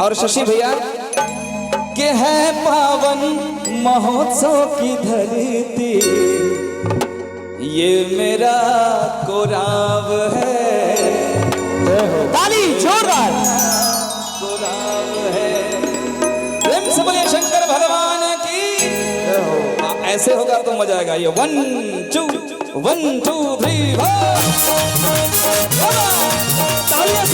और शशि भैया के है पावन महोत्सव की धरती, ये मेरा कोराव है। ताली जोरदार। कोराव है। प्रेम से बोलिए शंकर भगवान की। ऐसे होगा तो मजा आएगा। ये 1 2 1 2 3 तालियां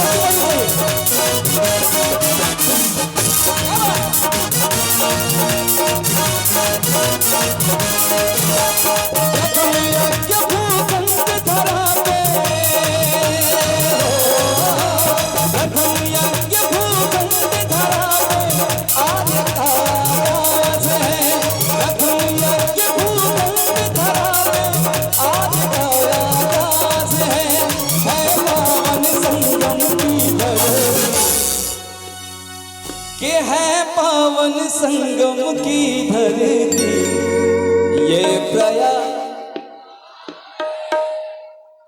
के है पावन संगम की धरती, ये प्रयाग।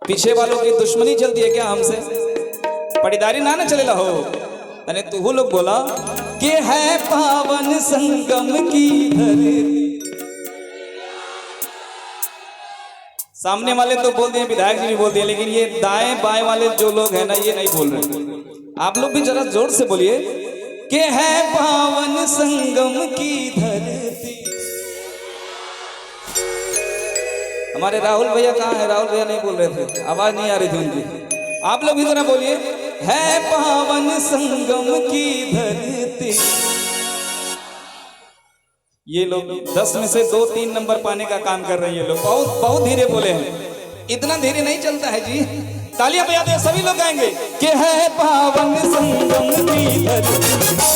पीछे वालों की दुश्मनी चलती है क्या हमसे? पड़ीदारी ना चले हो। अरे तू लोग बोला कि है पावन संगम की धरती। सामने वाले तो बोल दिए, विधायक जी भी बोल दिए, लेकिन ये दाएं बाएं वाले जो लोग हैं ना, ये नहीं बोल रहे। आप लोग भी जरा जोर से बोलिए कि है पावन संगम की धरती। हमारे राहुल भैया कहाँ है? राहुल भैया नहीं बोल रहे थे, आवाज नहीं आ रही थी उनकी। आप लोग भी जरा बोलिए, है पावन संगम की धरती। ये लोग 10 में से 2-3 नंबर पाने का काम कर रहे हैं। ये लोग बहुत धीरे बोले हैं। इतना धीरे नहीं चलता है जी। तालियां बजाते सभी लोग गाएंगे कि है पावन संगम की धरती,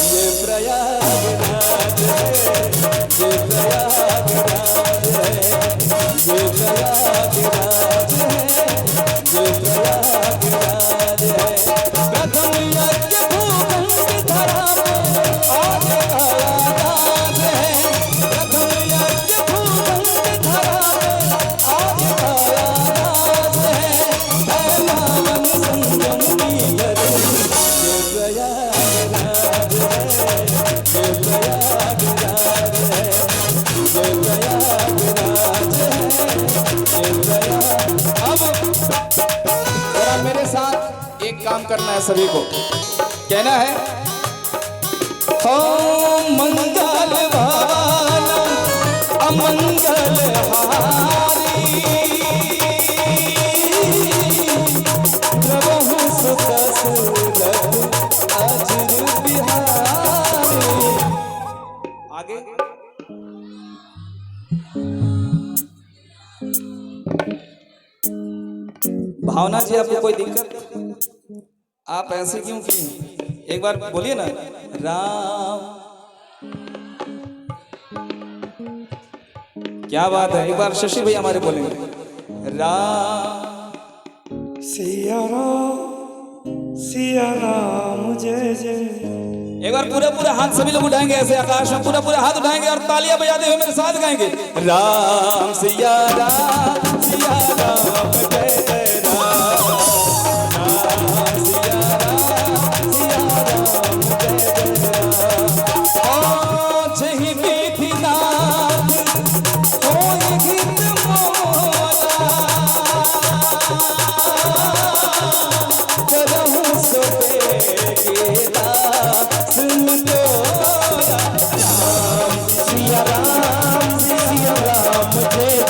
ये प्रयागराज है, ये प्रयागराज है, ये प्रयागराज है, ये प्रयागराज है। प्रथम यज्ञ भूखंड धरा में आज आयादाज है। प्रथम यज्ञ भूखंड धरा में आज आयादाज है। पावन संगम की धरती, ये प्रयागराज है, ये प्रयागराज है, ये प्रयागराज है, ये प्रयाग। अब जरा मेरे साथ एक काम करना है, सभी को कहना है, हो मंगल भाला अमंगल हारी, प्रभु सुत सुलभ अजर बिहारी। आगे भावना जी, आपको कोई दिक्कत? आप ऐसे क्यों किए? एक बार बोलिए ना, राम। क्या बात है। एक बार शशि भैया हमारे बोलेंगे, राम सिया राम जय जय। एक बार पूरा हाथ सभी लोग उठाएंगे, ऐसे आकाश में पूरा हाथ उठाएंगे और तालियां बजाते हुए मेरे साथ गाएंगे, राम सिया राम जय जय राम, राम सिया राम जय जय राम। जय विधिनाथ होय हित मोला, करहु सो बेगेला सुन तोरा। राम सिया राम जय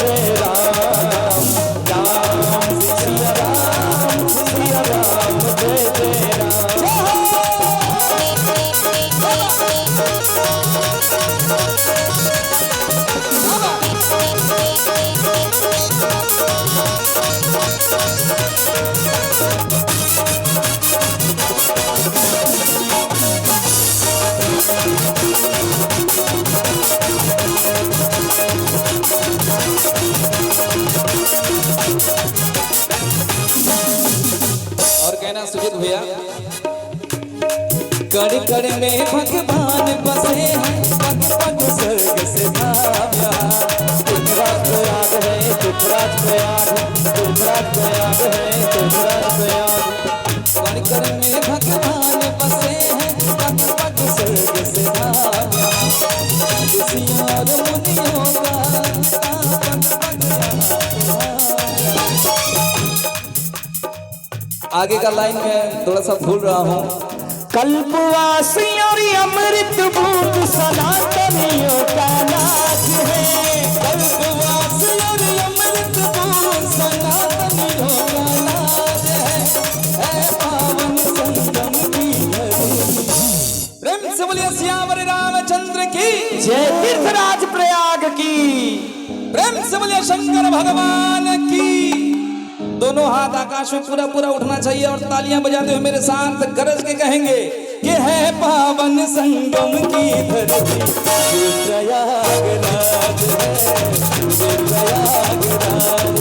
जय राम, राम सिया राम जय जय राम। और कहना सुजीत भैया, कण कण में भगवान बसे हैं, पग पग स्वर्ग से भाव्या। तुझराज प्रयाग है, तुझराज प्रयाग, तुझराज प्रयाग है, तुझराज प्रयाग। कण कण में भगवान बसे हैं, पग पग आगे का लाइन में थोड़ा सा भूल रहा हूँ। कल्पवासी और अमृत भूत सनातनियों का नाच है। कल्पवासी और अमृत भूत सनातनियों का नाच है पावन संगम की धरती। प्रेम से बोलिए सियावर रामचंद्र की जय। तीर्थराज प्रयाग की प्रेम से बोलिए शंकर भगवान की। दोनों हाथ आकाश में पूरा पूरा उठना चाहिए और तालियां बजाते हुए मेरे साथ गरज के कहेंगे कि है पावन संगम की धरती प्रयागराज है, प्रयागराज।